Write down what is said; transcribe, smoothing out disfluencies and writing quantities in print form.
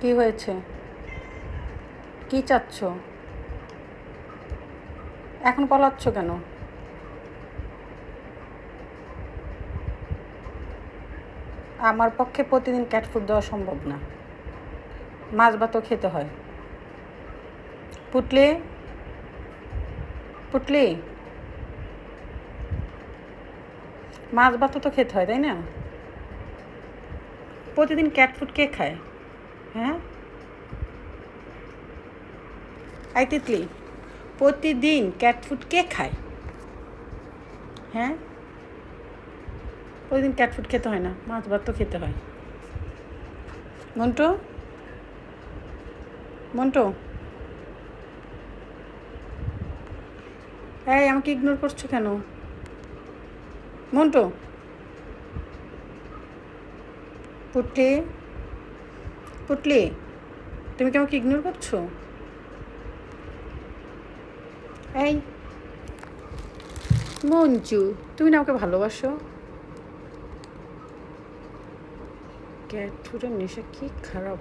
কি হয়েছে? কি চাচ্ছ? এখন পলাচ্ছ কেন? আমার পক্ষে প্রতিদিন ক্যাট ফুড দেওয়া সম্ভব না। মাছ ভাতও খেতে হয়। পুটলি, পুটলি, মাছ ভাতও তো খেতে হয়, তাই না? প্রতিদিন ক্যাট ফুড কে খায়? হ্যাঁ, এই তিতলি, প্রতিদিন ক্যাট ফুড কে খায়? হ্যাঁ, প্রতিদিন ক্যাট ফুড খেতে হয় না, মাছ ভাত তো খেতে হয়। মন্টু, মন্টু, এই আমাকে ইগনোর করছো কেন? মন্টু, পুটলি, পুটলি, তুমি কি আমাকে ইগনোর করছো? এই মঞ্জু, তুমি না আমাকে ভালোবাসো? ক্যাট ফুডের নেশা কি খারাপ।